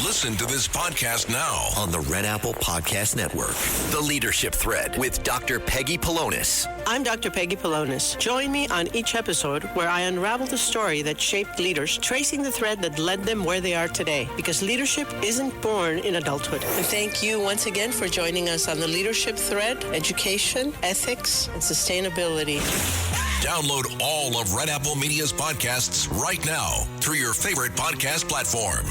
Listen to this podcast now on the Red Apple Podcast Network. The Leadership Thread with Dr. Peggy Polonis. I'm Dr. Peggy Polonis. Join me on each episode where I unravel the story that shaped leaders, tracing the thread that led them where they are today. Because leadership isn't born in adulthood. And thank you once again for joining us on the Leadership Thread, education, ethics, and sustainability. Download all of Red Apple Media's podcasts right now through your favorite podcast platform.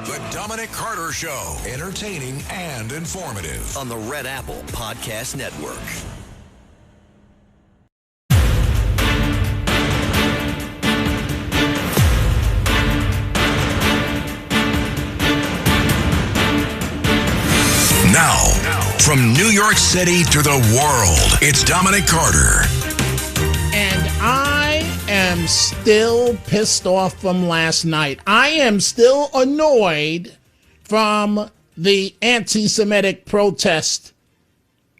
The Dominic Carter Show, entertaining and informative on the Red Apple Podcast Network. Now, from New York City to the world, it's Dominic Carter. And I am still pissed off from last night. I am still annoyed from the anti-Semitic protest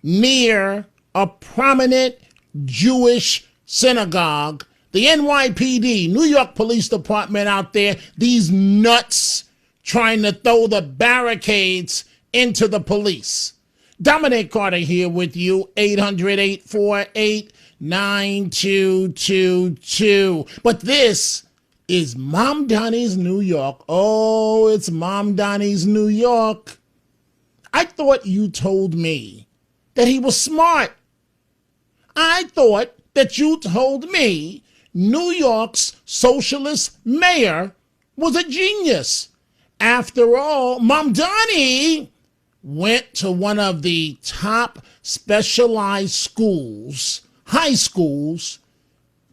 near a prominent Jewish synagogue. The NYPD, New York Police Department out there, these nuts trying to throw the barricades into the police. Dominic Carter here with you, 800-848-9222. But this is Mom Donnie's New York. Oh, it's Mom Donnie's New York. I thought you told me that he was smart. I thought that you told me New York's socialist mayor was a genius. After all, Mom Donnie went to one of the top specialized schools, high schools,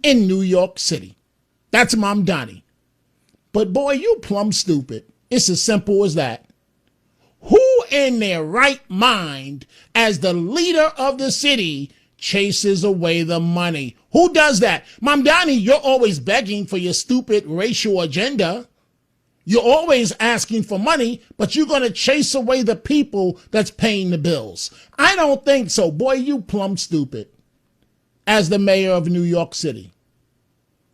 in New York City. That's Mom Donnie. But boy, you plumb stupid. It's as simple as that. Who in their right mind, as the leader of the city, chases away the money? Who does that? Mom Donnie, you're always begging for your stupid racial agenda. You're always asking for money, but you're going to chase away the people that's paying the bills. I don't think so. Boy, you plumb stupid as the mayor of New York City.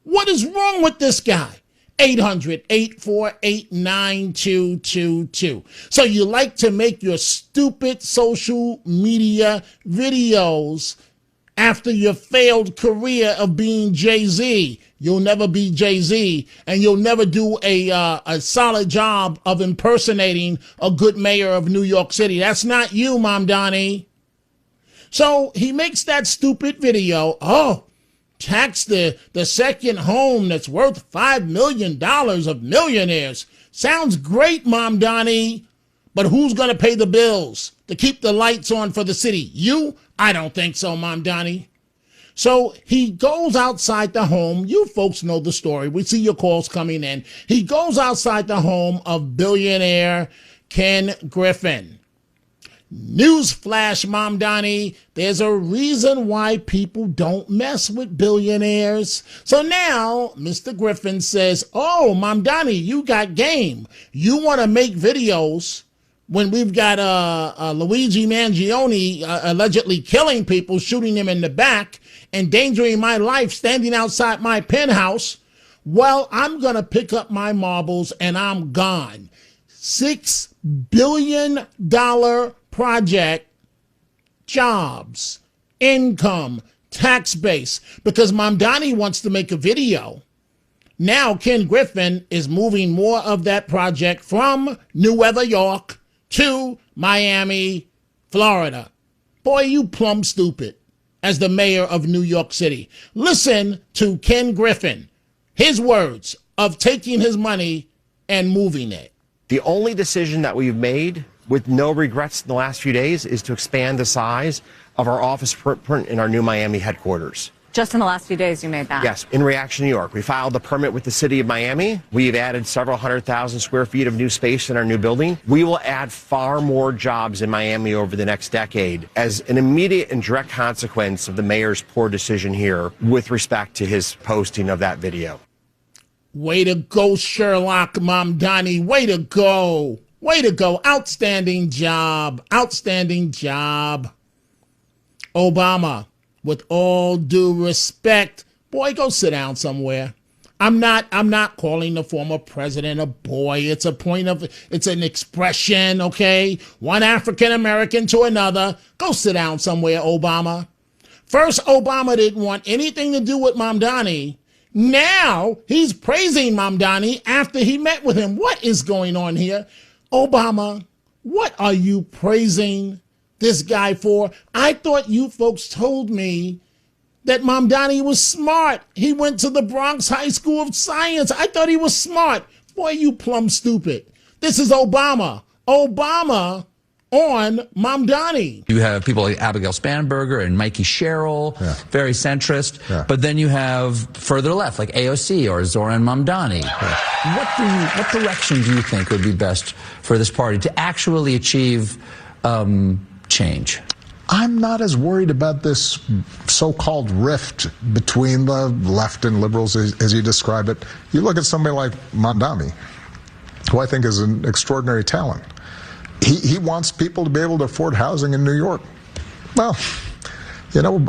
What is wrong with this guy? 800-848-9222. So you like to make your stupid social media videos after your failed career of being Jay-Z. You'll never be Jay-Z, and you'll never do a solid job of impersonating a good mayor of New York City. That's not you, Mom Donnie. So he makes that stupid video. Oh, tax the second home that's worth $5 million of millionaires. Sounds great, Mom Donnie. But who's going to pay the bills to keep the lights on for the city? You? I don't think so, Mom Donnie. So he goes outside the home. You folks know the story. We see your calls coming in. He goes outside the home of billionaire Ken Griffin. Newsflash, Mom Donnie, there's a reason why people don't mess with billionaires. So now Mr. Griffin says, oh, Mom Donnie, you got game. You want to make videos when we've got Luigi Mangione allegedly killing people, shooting them in the back, endangering my life, standing outside my penthouse. Well, I'm going to pick up my marbles and I'm gone. $6 billion project, jobs, income, tax base, because Mom Donnie wants to make a video. Now Ken Griffin is moving more of that project from New York to Miami, Florida. Boy, you plumb stupid as the mayor of New York City. Listen to Ken Griffin, his words of taking his money and moving it. The only decision that we've made with no regrets in the last few days is to expand the size of our office footprint in our new Miami headquarters. Just in the last few days you made that? Yes, in reaction to New York. We filed a permit with the city of Miami. We've added several 100,000 square feet of new space in our new building. We will add far more jobs in Miami over the next decade as an immediate and direct consequence of the mayor's poor decision here with respect to his posting of that video. Way to go, Sherlock, Mom Donnie. Way to go. Way to go. Outstanding job. Outstanding job. Obama, with all due respect, boy, go sit down somewhere. I'm not calling the former president a boy. It's an expression, okay? One African American to another. Go sit down somewhere, Obama. First, Obama didn't want anything to do with Mamdani. Now he's praising Mamdani after he met with him. What is going on here? Obama, what are you praising this guy for? I thought you folks told me that Mamdani was smart. He went to the Bronx High School of Science. I thought he was smart. Boy, you plumb stupid. This is Obama. Obama on Mamdani. You have people like Abigail Spanberger and Mikey Sherrill, very centrist. Yeah. But then you have further left, like AOC or Zoran Mamdani. Yeah. What direction do you think would be best for this party to actually achieve change? I'm not as worried about this so-called rift between the left and liberals as you describe it. You look at somebody like Mamdani, who I think is an extraordinary talent. He wants people to be able to afford housing in New York. Well, you know,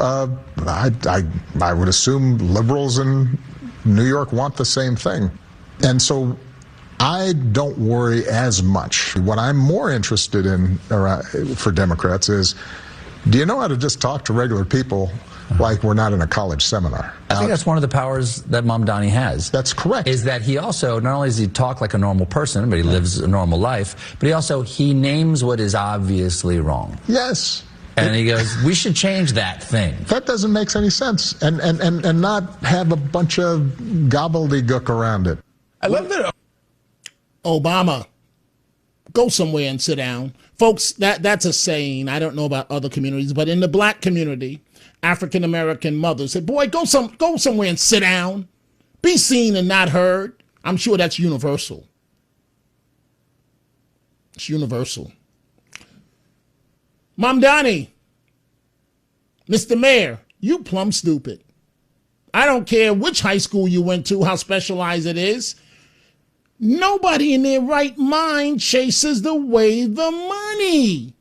I would assume liberals in New York want the same thing. And so I don't worry as much. What I'm more interested in for Democrats is, do you know how to just talk to regular people like we're not in a college seminar? I think that's one of the powers that Mamdani has. That's correct. Is that he also, not only does he talk like a normal person, but he lives a normal life, but he names what is obviously wrong. Yes. And he goes, we should change that thing. That doesn't make any sense. And not have a bunch of gobbledygook around it. I love that. Obama, go somewhere and sit down. Folks, that's a saying. I don't know about other communities, but in the black community, African-American mothers say, boy, go somewhere and sit down. Be seen and not heard. I'm sure that's universal. It's universal. Mamdani, Mr. Mayor, you plumb stupid. I don't care which high school you went to, how specialized it is. Nobody in their right mind chases the money.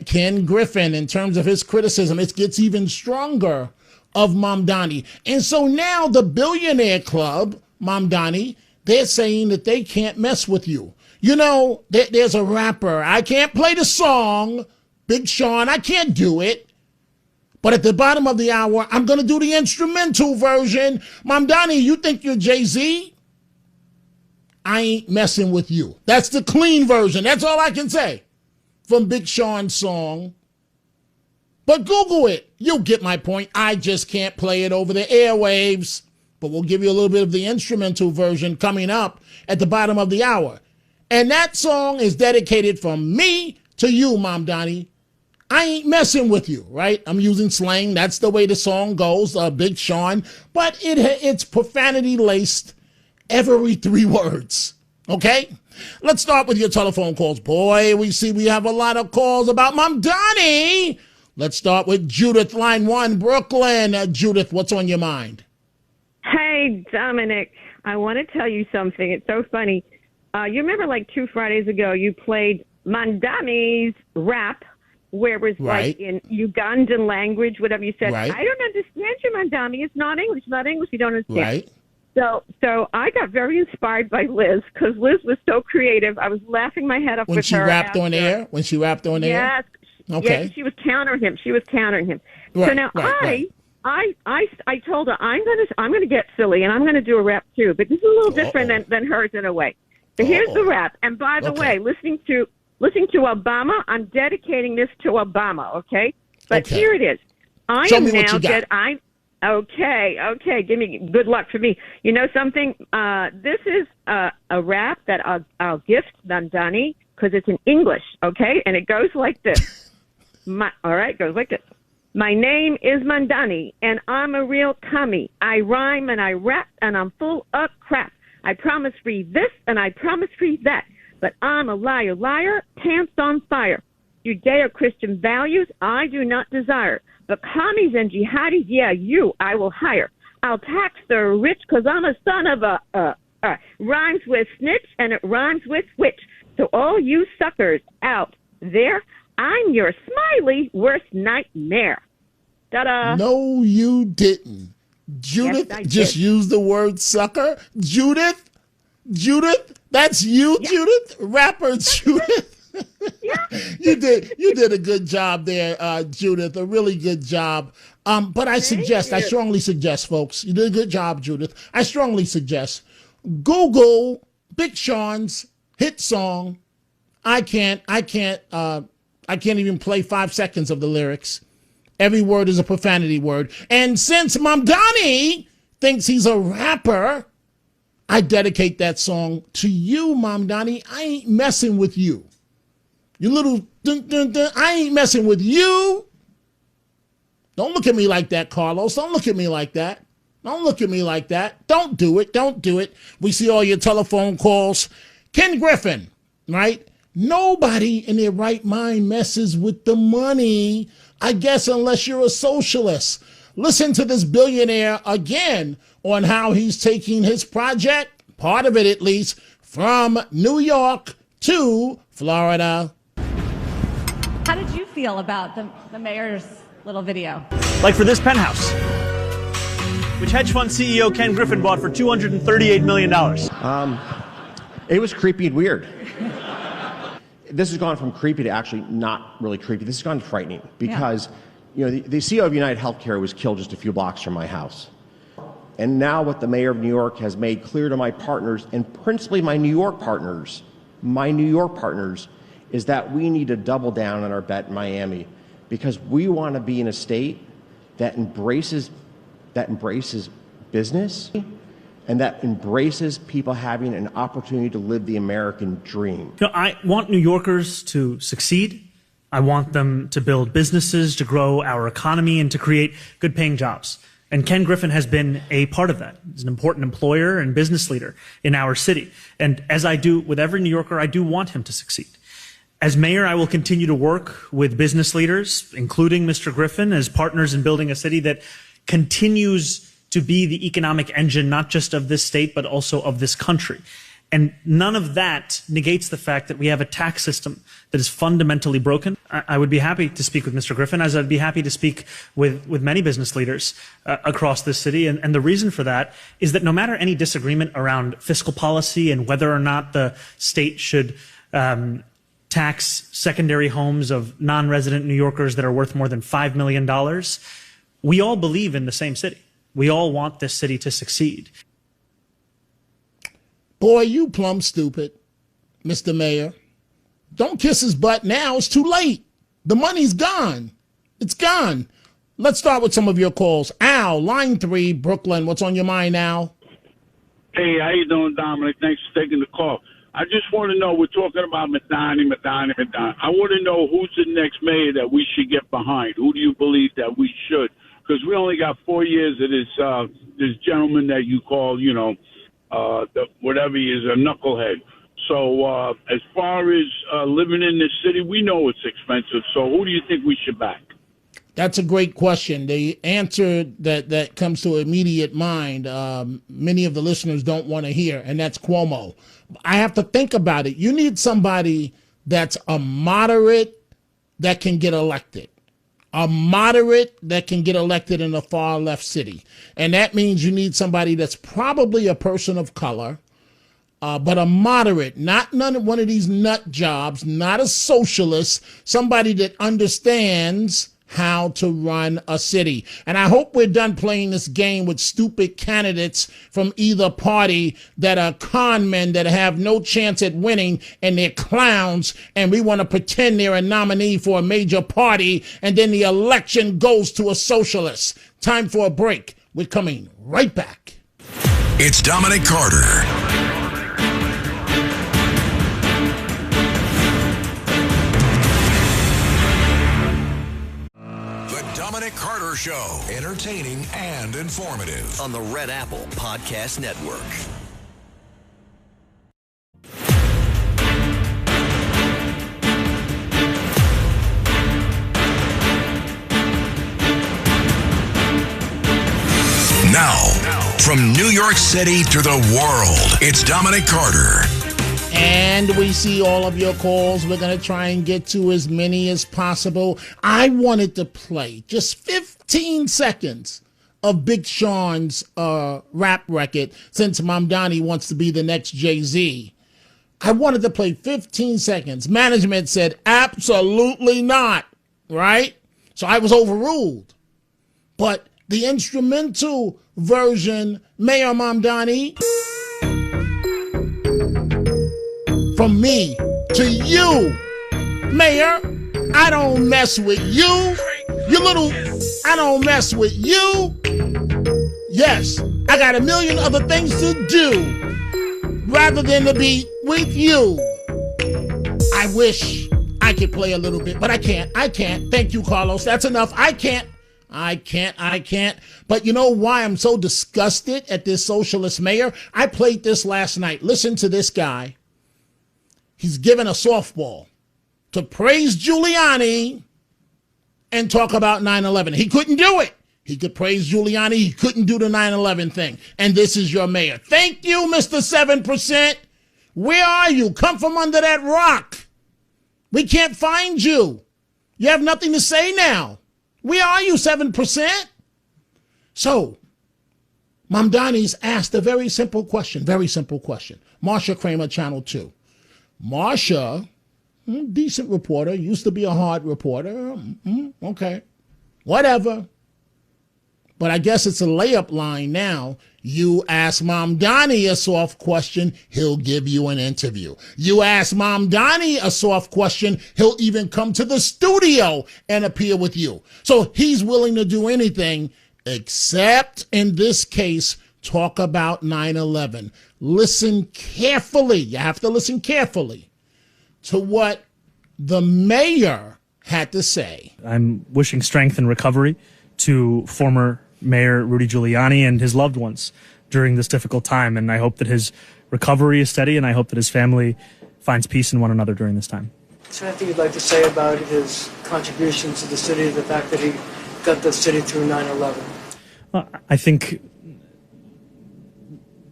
Ken Griffin, in terms of his criticism, it gets even stronger of Mamdani. And so now the billionaire club, Mamdani, they're saying that they can't mess with you. You know, there's a rapper. I can't play the song, Big Sean. I can't do it. But at the bottom of the hour, I'm going to do the instrumental version. Mamdani, you think you're Jay-Z? I ain't messing with you. That's the clean version. That's all I can say from Big Sean's song. But Google it. You'll get my point. I just can't play it over the airwaves. But we'll give you a little bit of the instrumental version coming up at the bottom of the hour. And that song is dedicated from me to you, Mamdani. I ain't messing with you, right? I'm using slang. That's the way the song goes, Big Sean. But it's profanity-laced every 3 words, okay? Let's start with your telephone calls. Boy, we have a lot of calls about Mamdani. Let's start with Judith, line 1, Brooklyn. Judith, what's on your mind? Hey, Dominic, I want to tell you something. It's so funny. You remember like 2 Fridays ago, you played Mamdani's rap, where it was like in Ugandan language, whatever you said. Right. I don't understand you, Mamdani. It's not English. You don't understand. Right. So I got very inspired by Liz because Liz was so creative. I was laughing my head off when with she her. Rapped on air? When she rapped on air? Yes. Okay. Yes, she was countering him. Right, so now I told her I'm gonna get silly and I'm gonna do a rap too, but this is a little different than hers in a way. So here's the rap. And by the way, listening to Obama, I'm dedicating this to Obama. Okay. But here it is. Okay. Give me good luck for me. You know something? This is a rap that I'll gift Mamdani because it's in English. Okay, and it goes like this. Goes like this. My name is Mamdani, and I'm a real commie. I rhyme and I rap, and I'm full of crap. I promise free this, and I promise free that. But I'm a liar, pants on fire. Judeo-Christian values I do not desire. But commies and jihadis, you I will hire. I'll tax the rich because I'm a son of a rhymes with snitch and it rhymes with witch. So all you suckers out there, I'm your smiley worst nightmare. Ta-da! No, you didn't. Judith Yes, I just did. used the word sucker. Judith, that's you, Judith, rapper Judith. You did a good job there, Judith. A really good job. But I strongly suggest, folks, you did a good job, Judith. I strongly suggest Google Big Sean's hit song. I can't even play 5 seconds of the lyrics. Every word is a profanity word. And since Mamdani thinks he's a rapper, I dedicate that song to you, Mamdani. I ain't messing with you. You little dun, dun, dun. I ain't messing with you. Don't look at me like that, Carlos. Don't look at me like that. Don't look at me like that. Don't do it. Don't do it. We see all your telephone calls. Ken Griffin, right? Nobody in their right mind messes with the money, I guess, unless you're a socialist. Listen to this billionaire again on how he's taking his project, part of it at least, from New York to Florida. How did you feel about the mayor's little video? Like for this penthouse, which hedge fund CEO Ken Griffin bought for $238 million. It was creepy and weird. This has gone from creepy to actually not really creepy. This has gone frightening because, the CEO of United Healthcare was killed just a few blocks from my house. And now what the mayor of New York has made clear to my partners, and principally my New York partners, is that we need to double down on our bet in Miami because we want to be in a state that embraces business and that embraces people having an opportunity to live the American dream. I want New Yorkers to succeed. I want them to build businesses, to grow our economy, and to create good-paying jobs. And Ken Griffin has been a part of that. He's an important employer and business leader in our city. And as I do with every New Yorker, I do want him to succeed. As mayor, I will continue to work with business leaders, including Mr. Griffin, as partners in building a city that continues to be the economic engine, not just of this state, but also of this country. And none of that negates the fact that we have a tax system that is fundamentally broken. I would be happy to speak with Mr. Griffin, as I'd be happy to speak with many business leaders across this city. And the reason for that is that no matter any disagreement around fiscal policy and whether or not the state should tax secondary homes of non-resident New Yorkers that are worth more than $5 million, we all believe in the same city. We all want this city to succeed. Boy, you plumb stupid, Mr. Mayor. Don't kiss his butt now. It's too late. The money's gone. It's gone. Let's start with some of your calls. Al, line 3, Brooklyn. What's on your mind, Al? Hey, how you doing, Dominic? Thanks for taking the call. I just want to know, we're talking about Madani. I want to know who's the next mayor that we should get behind. Who do you believe that we should? Because we only got 4 years of this gentleman that you call, whatever he is, a knucklehead. So as far as living in this city, we know it's expensive. So who do you think we should back? That's a great question. The answer that comes to immediate mind, many of the listeners don't want to hear, and that's Cuomo. I have to think about it. You need somebody that's a moderate that can get elected. A moderate that can get elected in a far left city. And that means you need somebody that's probably a person of color, but a moderate, not one of these nut jobs, not a socialist, somebody that understands how to run a city. And I hope we're done playing this game with stupid candidates from either party that are con men that have no chance at winning and they're clowns, and we want to pretend they're a nominee for a major party, and then the election goes to a socialist. Time for a break. We're coming right back. It's Dominic Carter. Dominic Carter Show, entertaining and informative. On the Red Apple Podcast Network. Now, from New York City to the world, it's Dominic Carter. And we see all of your calls. We're going to try and get to as many as possible. I wanted to play just 15 seconds of Big Sean's rap record, since Mamdani wants to be the next Jay-Z. I wanted to play 15 seconds. Management said, absolutely not, right? So I was overruled. But the instrumental version, Mayor Mamdani, from me to you, Mayor, I don't mess with you. I don't mess with you. Yes, I got a million other things to do rather than to be with you. I wish I could play a little bit, but I can't. Thank you, Carlos. That's enough. I can't. But you know why I'm so disgusted at this socialist mayor? I played this last night. Listen to this guy. He's given a softball to praise Giuliani and talk about 9/11. He couldn't do it. He could praise Giuliani. He couldn't do the 9/11 thing. And this is your mayor. Thank you, Mr. 7%. Where are you? Come from under that rock. We can't find you. You have nothing to say now. Where are you, 7%? So, Mamdani's asked a very simple question. Marsha Kramer, Channel 2. Marsha, decent reporter, used to be a hard reporter. Okay, whatever. But I guess it's a layup line now. You ask Mamdani a soft question, he'll give you an interview. You ask Mamdani a soft question, he'll even come to the studio and appear with you. So he's willing to do anything except, in this case, talk about 9/11. Listen carefully. You have to listen carefully to what the mayor had to say. I'm wishing strength and recovery to former Mayor Rudy Giuliani and his loved ones during this difficult time. And I hope that his recovery is steady, and I hope that his family finds peace in one another during this time. Is there anything you'd like to say about his contribution to the city, the fact that he got the city through 9/11? I think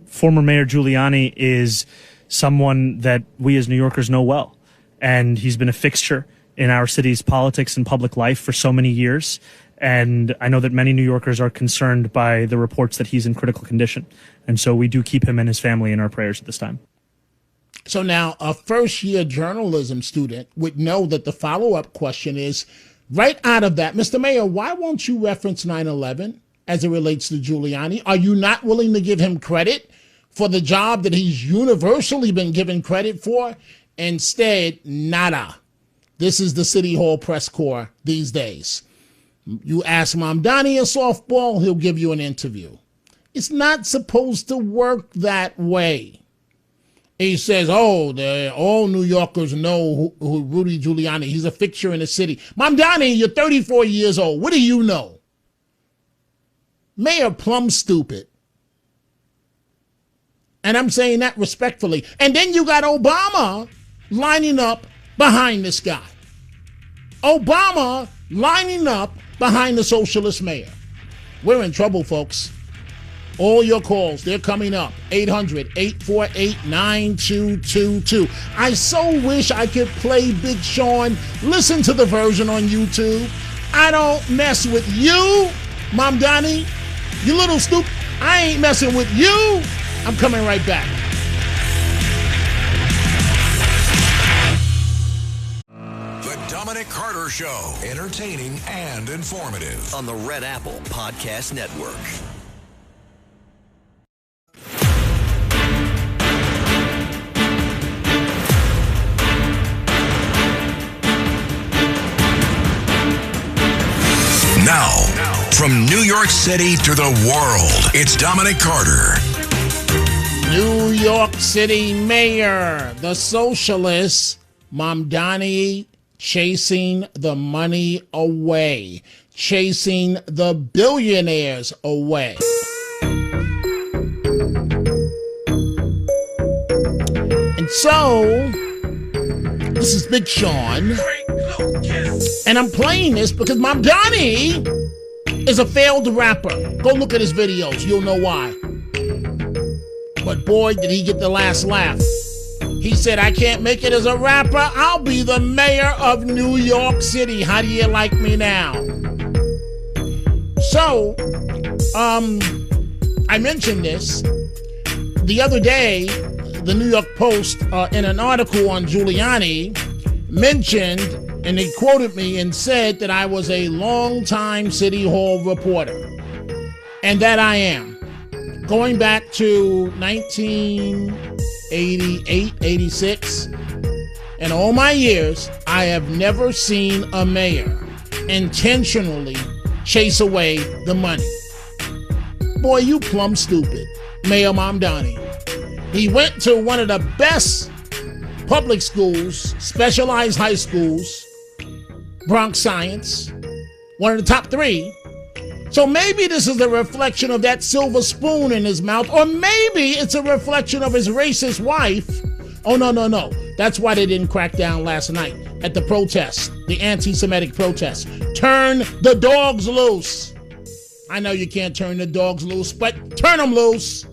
former Mayor Giuliani is someone that we as New Yorkers know well. And he's been a fixture in our city's politics and public life for so many years. And I know that many New Yorkers are concerned by the reports that he's in critical condition. And so we do keep him and his family in our prayers at this time. So now a first-year journalism student would know that the follow-up question is, right out of that, Mr. Mayor, why won't you reference 9/11 as it relates to Giuliani? Are you not willing to give him credit for the job that he's universally been given credit for? Instead, nada. This is the City Hall press corps these days. You ask Mamdani a softball, he'll give you an interview. It's not supposed to work that way. He says, all New Yorkers know who Rudy Giuliani, he's a fixture in the city. Mamdani, you're 34 years old. What do you know? Mayor plumb stupid. And I'm saying that respectfully. And then you got Obama lining up behind this guy. Obama lining up behind the socialist mayor. We're in trouble, folks. All your calls, they're coming up. 800-848-9222. I so wish I could play Big Sean. Listen to the version on YouTube. I don't mess with you, Mamdani. You little stupid. I ain't messing with you. I'm coming right back. The Dominic Carter Show. Entertaining and informative. On the Red Apple Podcast Network. Now, from New York City to the world, it's Dominic Carter. New York City Mayor, the socialist, Mamdani, chasing the money away, chasing the billionaires away. And so, this is Big Sean, and I'm playing this because Mamdani is a failed rapper. Go look at his videos, you'll know why. But boy, did he get the last laugh. He said, I can't make it as a rapper. I'll be the mayor of New York City. How do you like me now? So, I mentioned this the other day. The New York Post, in an article on Giuliani, mentioned, and they quoted me and said that I was a longtime City Hall reporter. And that I am. Going back to 1988, 86, and all my years, I have never seen a mayor intentionally chase away the money. Boy, you plumb stupid, Mayor Mamdani. He went to one of the best public schools, specialized high schools, Bronx Science, one of the top 3. So maybe this is a reflection of that silver spoon in his mouth, or maybe it's a reflection of his racist wife. Oh, no. That's why they didn't crack down last night at the protest, the anti-Semitic protest. Turn the dogs loose. I know you can't turn the dogs loose, but turn them loose.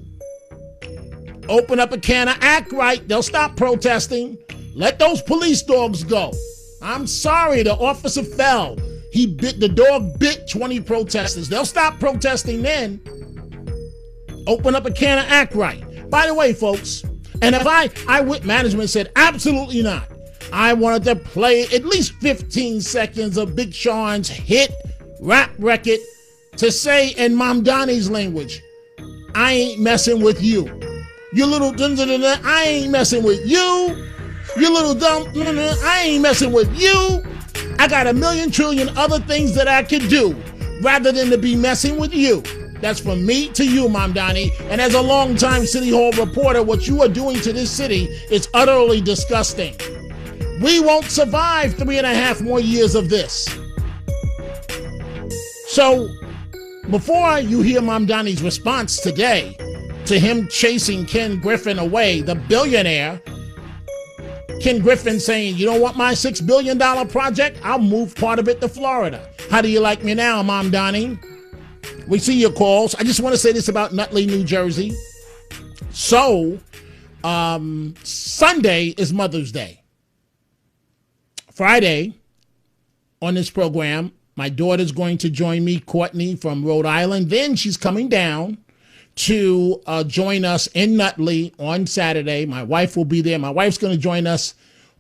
Open up a can of Act Right. They'll stop protesting. Let those police dogs go. I'm sorry, the officer fell. The dog bit 20 protesters. They'll stop protesting then. Open up a can of Act Right. By the way, folks, and if management said absolutely not. I wanted to play at least 15 seconds of Big Sean's hit rap record to say in Mamdani's language, I ain't messing with you. You little dun-dun-dun-dun, I ain't messing with you. You little dumb, I ain't messing with you. I got a million trillion other things that I could do rather than to be messing with you. That's from me to you, Mamdani. And as a longtime City Hall reporter, what you are doing to this city is utterly disgusting. We won't survive 3.5 more years of this. So, before you hear Mamdani's response today to him chasing Ken Griffin away, the billionaire, Ken Griffin saying, you don't want my $6 billion project? I'll move part of it to Florida. How do you like me now, Mamdani? We see your calls. I just want to say this about Nutley, New Jersey. So, Sunday is Mother's Day. Friday, on this program, my daughter's going to join me, Courtney, from Rhode Island. Then she's coming down to join us in Nutley on Saturday. My wife will be there. My wife's going to join us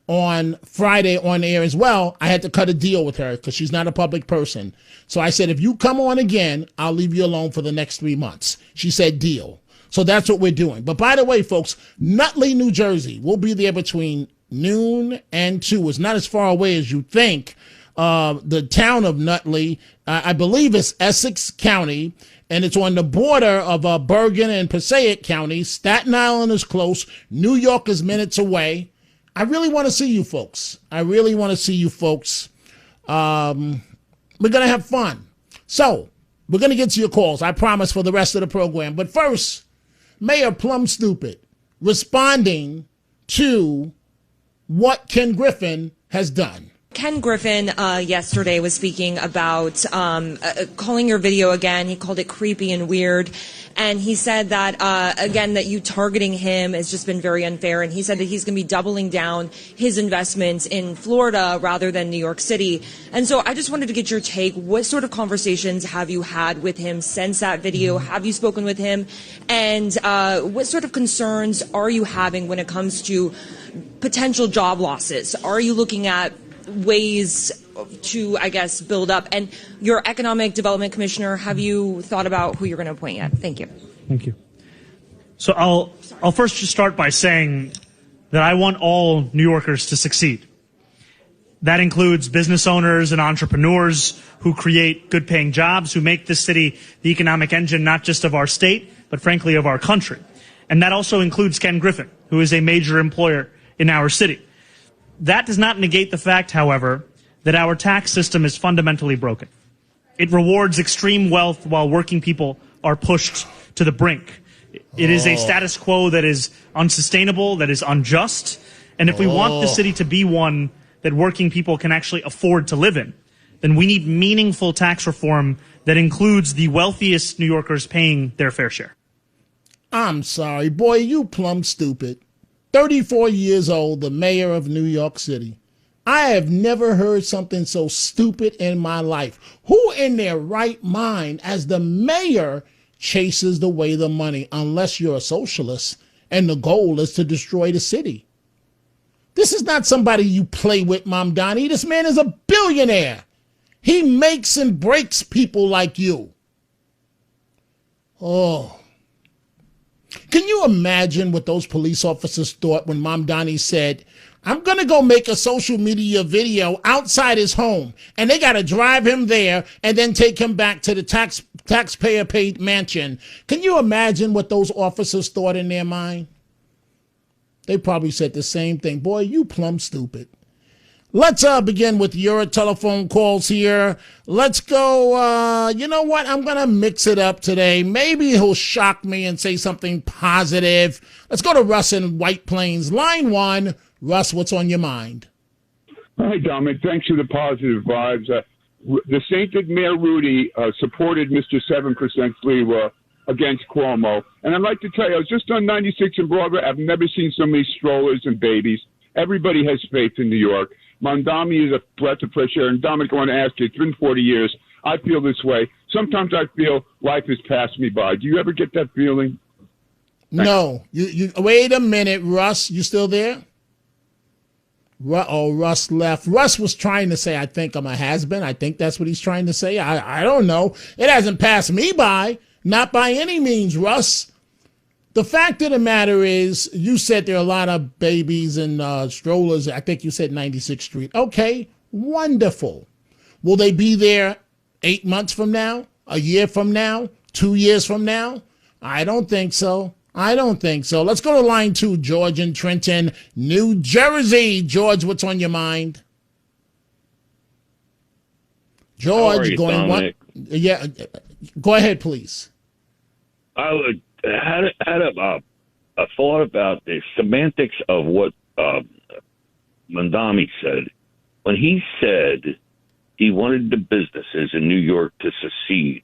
on Friday on air as well. I had to cut a deal with her because she's not a public person. So I said, if you come on again, I'll leave you alone for the next 3 months. She said, deal. So that's what we're doing. But by the way, folks, Nutley, New Jersey, we'll be there between noon and 2. It's not as far away as you think. The town of Nutley, I believe it's Essex County, and it's on the border of Bergen and Passaic County. Staten Island is close. New York is minutes away. I really want to see you folks. We're going to have fun. So, we're going to get to your calls, I promise, for the rest of the program. But first, Mayor Plum Stupid responding to what Ken Griffin has done. Ken Griffin yesterday was speaking about calling your video again. He called it creepy and weird. And he said that, again, that you targeting him has just been very unfair. And he said that he's going to be doubling down his investments in Florida rather than New York City. And so I just wanted to get your take. What sort of conversations have you had with him since that video? Have you spoken with him? And what sort of concerns are you having when it comes to potential job losses? Are you looking at ways to, I guess, build up? And your economic development commissioner, have you thought about who you're going to appoint yet? Thank you. Thank you. So I'll first just start by saying that I want all New Yorkers to succeed. That includes business owners and entrepreneurs who create good paying jobs, who make this city the economic engine, not just of our state, but frankly of our country. And that also includes Ken Griffin, who is a major employer in our city. That does not negate the fact, however, that our tax system is fundamentally broken. It rewards extreme wealth while working people are pushed to the brink. It is a status quo that is unsustainable, that is unjust. And if we want the city to be one that working people can actually afford to live in, then we need meaningful tax reform that includes the wealthiest New Yorkers paying their fair share. I'm sorry, boy, you plumb stupid. 34 years old, the mayor of New York City. I have never heard something so stupid in my life. Who in their right mind, as the mayor, chases away the money unless you're a socialist and the goal is to destroy the city? This is not somebody you play with, Mamdani. This man is a billionaire. He makes and breaks people like you. Oh. Can you imagine what those police officers thought when Mamdani said, I'm going to go make a social media video outside his home, and they got to drive him there and then take him back to the taxpayer-paid mansion? Can you imagine what those officers thought in their mind? They probably said the same thing. Boy, you plumb stupid. Let's begin with your telephone calls here. Let's go, you know what? I'm going to mix it up today. Maybe he'll shock me and say something positive. Let's go to Russ in White Plains. Line 1. Russ, what's on your mind? Hi, Dominic. Thanks for the positive vibes. The sainted Mayor Rudy supported Mr. 7% Sliwa against Cuomo. And I'd like to tell you, I was just on 96 in Broadway. I've never seen so many strollers and babies. Everybody has faith in New York. Mamdani is a breath of fresh air. And Dominic, I want to ask you, it's been 40 years. I feel this way. Sometimes I feel life has passed me by. Do you ever get that feeling? No. You wait a minute, Russ. You still there? Russ left. Russ was trying to say, I think I'm a has-been. I think that's what he's trying to say. I don't know. It hasn't passed me by. Not by any means, Russ. The fact of the matter is, you said there are a lot of babies and strollers. I think you said 96th Street. Okay, wonderful. Will they be there 8 months from now? A year from now? 2 years from now? I don't think so. Let's go to line 2, George in Trenton, New Jersey. George, what's on your mind? George, going one. Yeah, go ahead, please. I had a thought about the semantics of what Mamdani said. When he said he wanted the businesses in New York to succeed,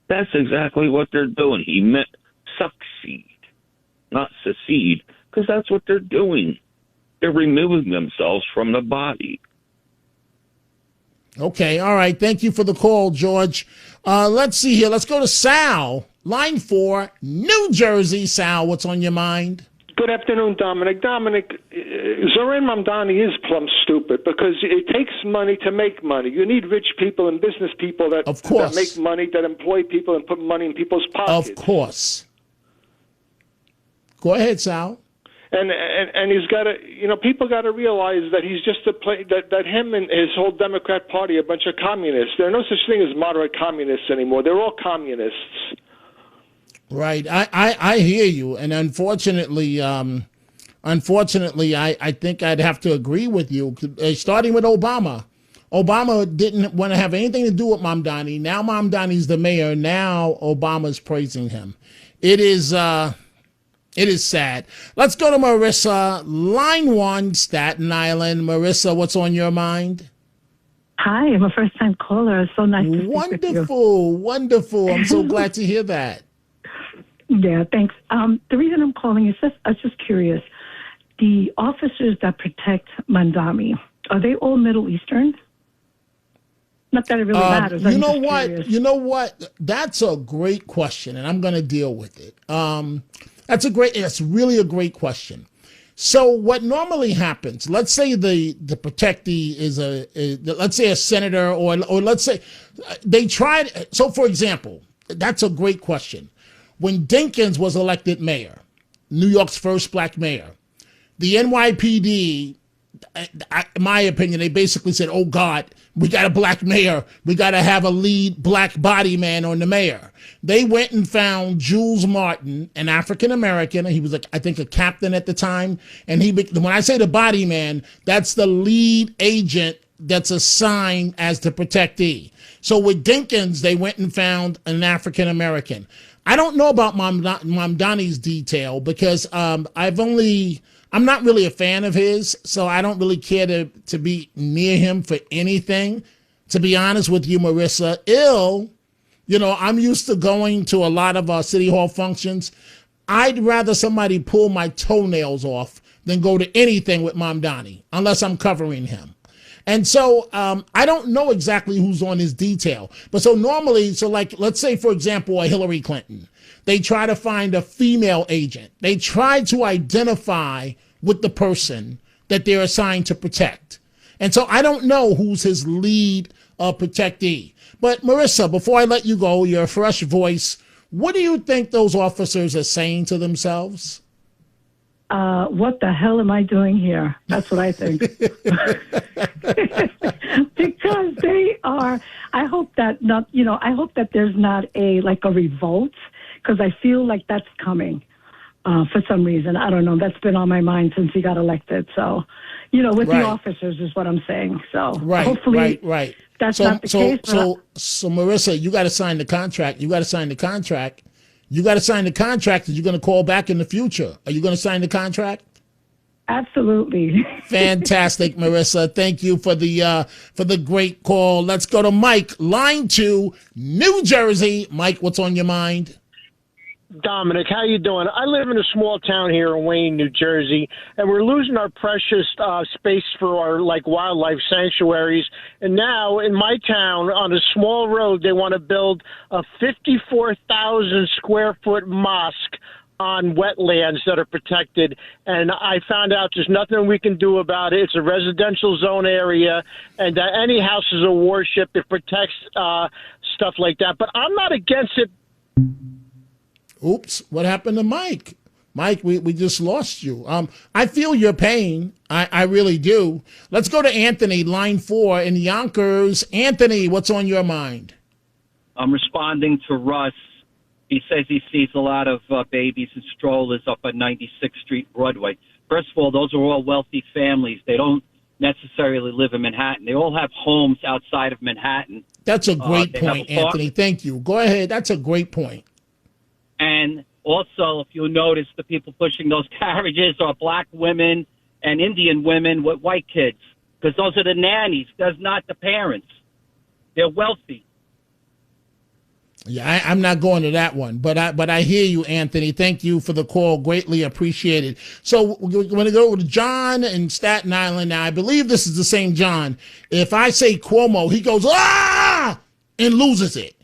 that's exactly what they're doing. He meant succeed, not secede, because that's what they're doing. They're removing themselves from the body. Okay, all right. Thank you for the call, George. Let's see here. Let's go to Sal, line 4, New Jersey. Sal, what's on your mind? Good afternoon, Dominic. Dominic, Zoran Mamdani is plumb stupid because it takes money to make money. You need rich people and business people that make money, that employ people and put money in people's pockets. Of course. Go ahead, Sal. And he's got to, people got to realize that he's just that him and his whole Democrat Party are a bunch of communists. There are no such thing as moderate communists anymore. They're all communists. Right. I hear you. And unfortunately, I think I'd have to agree with you. Starting with Obama. Obama didn't want to have anything to do with Mamdani. Now Mamdani's the mayor. Now Obama's praising him. It is sad. Let's go to Marissa, line 1, Staten Island. Marissa, what's on your mind? Hi, I'm a first-time caller. It's so nice to speak with you. Wonderful. I'm so glad to hear that. Yeah, thanks. The reason I'm calling is I was just curious. The officers that protect Mamdani, are they all Middle Eastern? Not that it really matters. You know what? That's a great question, and I'm going to deal with it. That's really a great question. So what normally happens, let's say the protectee is let's say a senator, or let's say they tried. So for example, that's a great question. When Dinkins was elected mayor, New York's first black mayor, the NYPD, in my opinion, they basically said, oh God, we got a black mayor. We got to have a lead black body man on the mayor. They went and found Jules Martin, an African-American. He was, I think, a captain at the time. And when I say the body man, that's the lead agent that's assigned as the protectee. So with Dinkins, they went and found an African-American. I don't know about Mamdani's detail because I'm not really a fan of his, so I don't really care to be near him for anything. To be honest with you, Marissa, I'm used to going to a lot of City Hall functions. I'd rather somebody pull my toenails off than go to anything with Mamdani unless I'm covering him. And so I don't know exactly who's on his detail. But so normally, so like, let's say, for example, a Hillary Clinton, they try to find a female agent. They try to identify with the person that they're assigned to protect. And so I don't know who's his lead protectee. But Marissa, before I let you go, your fresh voice, what do you think those officers are saying to themselves? What the hell am I doing here? That's what I think. Because they are, I hope that there's not a revolt, because I feel like that's coming for some reason. I don't know. That's been on my mind since he got elected. So, with the officers is what I'm saying. So hopefully that's not the case. So Marissa, you got to sign the contract. You got to sign the contract. You got to sign the contract that you're going to call back in the future. Are you going to sign the contract? Absolutely. Fantastic, Marissa. Thank you for the great call. Let's go to Mike, line 2, New Jersey. Mike, what's on your mind? Dominic, how you doing? I live in a small town here in Wayne, New Jersey, and we're losing our precious space for our wildlife sanctuaries. And now in my town, on a small road, they want to build a 54,000 square foot mosque on wetlands that are protected. And I found out there's nothing we can do about it. It's a residential zone area, and any houses of worship, it protects stuff like that. But I'm not against it. Oops, what happened to Mike? Mike, we just lost you. I feel your pain. I really do. Let's go to Anthony, line 4 in Yonkers. Anthony, what's on your mind? I'm responding to Russ. He says he sees a lot of babies and strollers up on 96th Street, Broadway. First of all, those are all wealthy families. They don't necessarily live in Manhattan. They all have homes outside of Manhattan. That's a great point, Anthony. Thank you. Go ahead. That's a great point. And also, if you'll notice, the people pushing those carriages are black women and Indian women with white kids, because those are the nannies. That's not the parents. They're wealthy. Yeah, I'm not going to that one, but I hear you, Anthony. Thank you for the call. Greatly appreciated. So we're going to go to John in Staten Island now. I believe this is the same John. If I say Cuomo, he goes, ah, and loses it.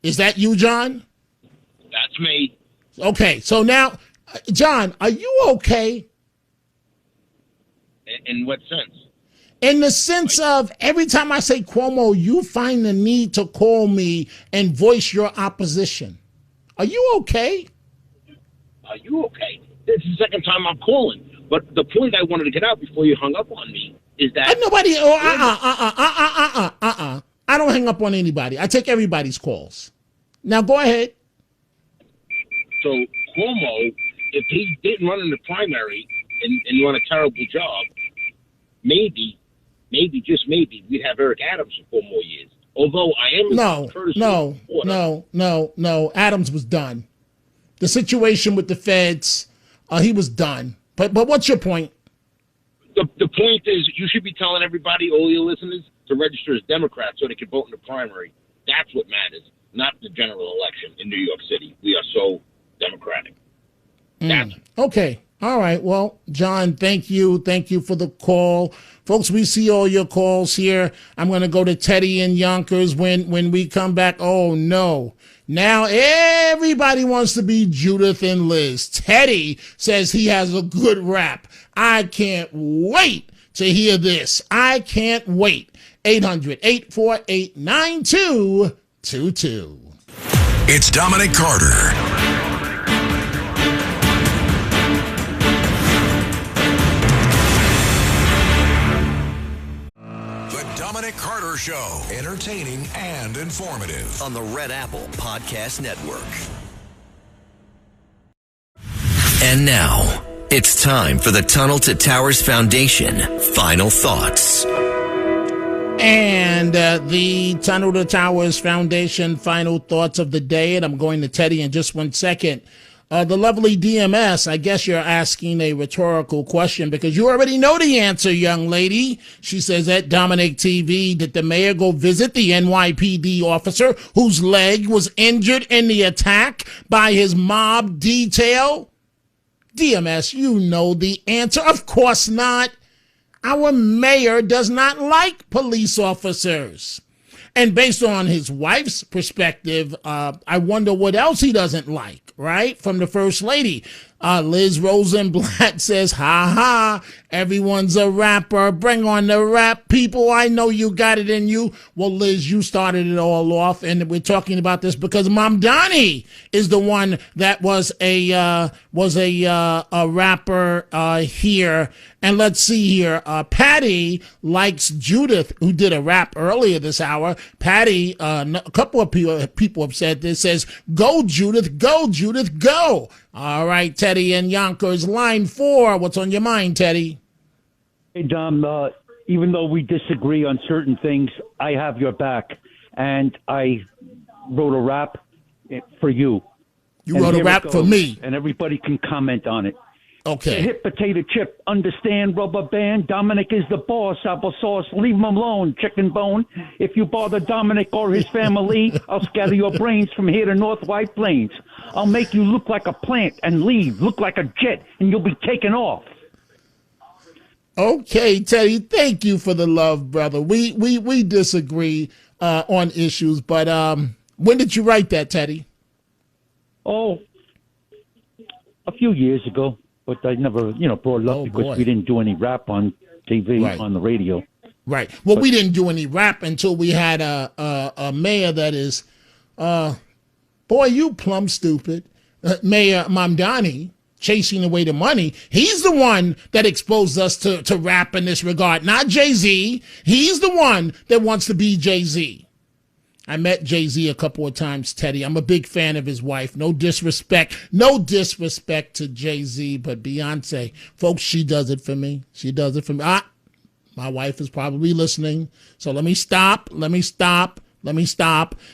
Is that you, John? That's me. Okay, so now, John, are you okay? In what sense? In the sense of every time I say Cuomo, you find the need to call me and voice your opposition. Are you okay? Are you okay? This is the second time I'm calling. But the point I wanted to get out before you hung up on me is that... Nobody... I don't hang up on anybody. I take everybody's calls. Now, go ahead. So Cuomo, if he didn't run in the primary and run a terrible job, maybe, just maybe, we'd have Eric Adams for 4 more years. Although I am No. Adams was done. The situation with the feds, he was done. But what's your point? The point is, you should be telling everybody, all your listeners, to register as Democrats so they can vote in the primary. That's what matters, not the general election in New York City. We are so Democratic. Okay. All right. Well, John, thank you. Thank you for the call. Folks, we see all your calls here. I'm going to go to Teddy in Yonkers when we come back. Oh, no. Now everybody wants to be Judith and Liz. Teddy says he has a good rap. I can't wait to hear this. I can't wait. 800-848-9222. It's Dominic Carter. Dominic Carter Show. Entertaining and informative. On the Red Apple Podcast Network. And now, it's time for the Tunnel to Towers Foundation Final Thoughts. And the Tunnel to Towers Foundation Final Thoughts of the day. And I'm going to Teddy in just 1 second. The lovely DMS, I guess you're asking a rhetorical question because you already know the answer, young lady. She says at Dominic TV, did the mayor go visit the NYPD officer whose leg was injured in the attack by his mob detail? DMS, you know the answer. Of course not. Our mayor does not like police officers. And based on his wife's perspective, I wonder what else he doesn't like, right? From the First Lady. Liz Rosenblatt says, ha ha, everyone's a rapper. Bring on the rap, people. I know you got it in you. Well, Liz, you started it all off, and we're talking about this because Mamdani is the one that was a rapper here. And let's see here. Patty likes Judith, who did a rap earlier this hour. Patty, a couple of people have said this, says, go, Judith, go, Judith, go. All right, Teddy and Yonkers, line 4. What's on your mind, Teddy? Hey, Dom, even though we disagree on certain things, I have your back. And I wrote a rap for you. You wrote a rap for me. And everybody can comment on it. Okay. Hit potato chip, understand rubber band. Dominic is the boss, applesauce. Leave him alone, chicken bone. If you bother Dominic or his family, I'll scatter your brains from here to North White Plains. I'll make you look like a plant and leave, look like a jet, and you'll be taken off. Okay, Teddy, thank you for the love, brother. We disagree on issues, but when did you write that, Teddy? Oh, a few years ago. But I never, brought it up because we didn't do any rap on TV, on the radio. Right. Well, we didn't do any rap until we had a mayor that is, boy, you plumb stupid. Mayor Mamdani, chasing away the money. He's the one that exposed us to rap in this regard, not Jay-Z. He's the one that wants to be Jay-Z. I met Jay-Z a couple of times, Teddy. I'm a big fan of his wife. No disrespect to Jay-Z, but Beyonce, folks, she does it for me. She does it for me. My wife is probably listening. So let me stop.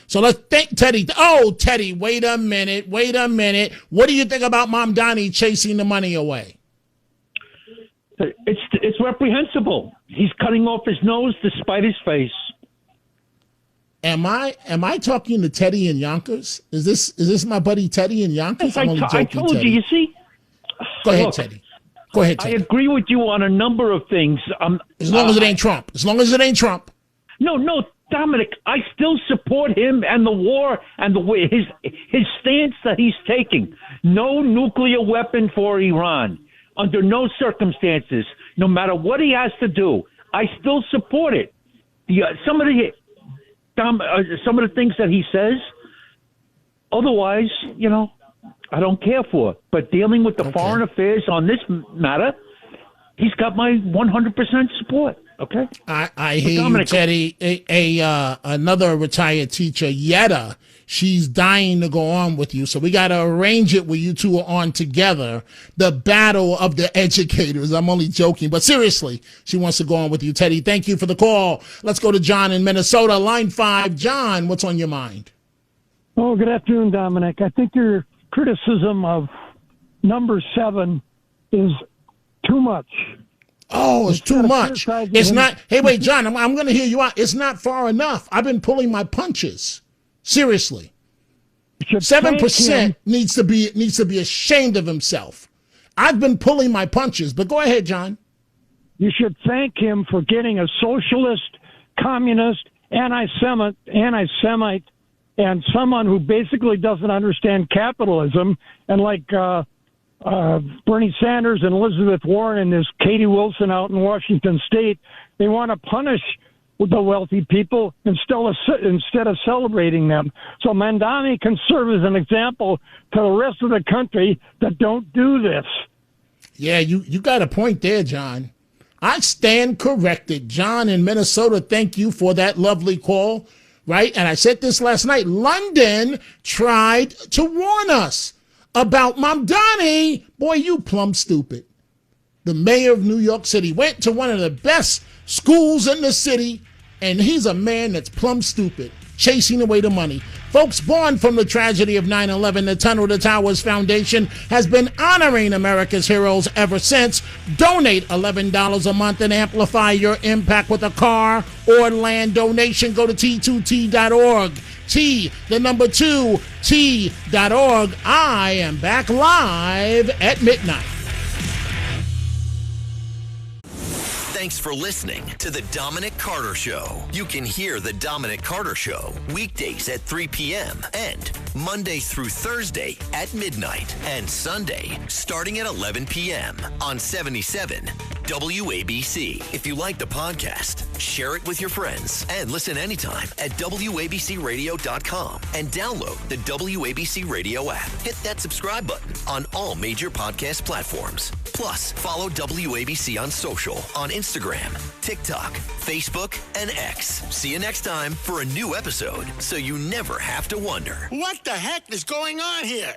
So let's think, Teddy. Oh, Teddy, wait a minute. What do you think about Mamdani chasing the money away? It's reprehensible. He's cutting off his nose to spite his face. Am I talking to Teddy and Yonkers? Is this my buddy Teddy and Yonkers? I told Teddy. you see? Go ahead, Teddy. I agree with you on a number of things. As long as it ain't Trump. No, Dominic, I still support him and the war and his stance that he's taking. No nuclear weapon for Iran under no circumstances. No matter what he has to do, I still support it. Some of the things that he says, otherwise, I don't care for. But dealing with the foreign affairs on this matter, he's got my 100% support. Okay. I hear you, Teddy. Another retired teacher, Yetta, she's dying to go on with you. So we got to arrange it where you two are on together. The battle of the educators. I'm only joking, but seriously, she wants to go on with you, Teddy. Thank you for the call. Let's go to John in Minnesota, line 5. John, what's on your mind? Oh, good afternoon, Dominic. I think your criticism of number 7 is too much. Oh, it's too much. It's not. Hey, wait, John, I'm going to hear you out. It's not far enough. I've been pulling my punches. Seriously. 7% needs to be ashamed of himself. I've been pulling my punches, but go ahead, John. You should thank him for getting a socialist, communist, anti-Semite, and someone who basically doesn't understand capitalism, and like Bernie Sanders and Elizabeth Warren and this Katie Wilson out in Washington State, they want to punish the wealthy people instead of celebrating them. So Mamdani can serve as an example to the rest of the country that don't do this. Yeah, you got a point there, John. I stand corrected. John in Minnesota, thank you for that lovely call, right? And I said this last night. London tried to warn us about Mamdani. Boy, you plumb stupid. The mayor of New York City went to one of the best schools in the city, and he's a man that's plumb stupid, chasing away the money. Folks, born from the tragedy of 9/11, the Tunnel to Towers Foundation has been honoring America's heroes ever since. Donate $11 a month and amplify your impact with a car or land donation. Go to T2T.org. T2T.org. I am back live at midnight. Thanks for listening to The Dominic Carter Show. You can hear The Dominic Carter Show weekdays at 3 p.m. and Monday through Thursday at midnight and Sunday starting at 11 p.m. on 77 WABC. If you like the podcast, share it with your friends and listen anytime at WABCRadio.com and download the WABC Radio app. Hit that subscribe button on all major podcast platforms. Plus, follow WABC on social on Instagram, TikTok, Facebook, and X. See you next time for a new episode so you never have to wonder. What the heck is going on here?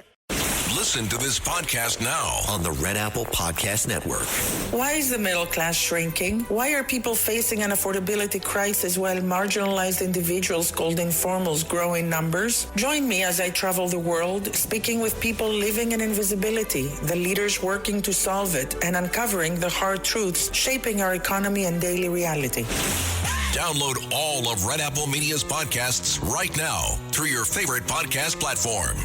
Listen to this podcast now on the Red Apple Podcast Network. Why is the middle class shrinking? Why are people facing an affordability crisis while marginalized individuals called informals grow in numbers? Join me as I travel the world, speaking with people living in invisibility, the leaders working to solve it, and uncovering the hard truths shaping our economy and daily reality. Download all of Red Apple Media's podcasts right now through your favorite podcast platform.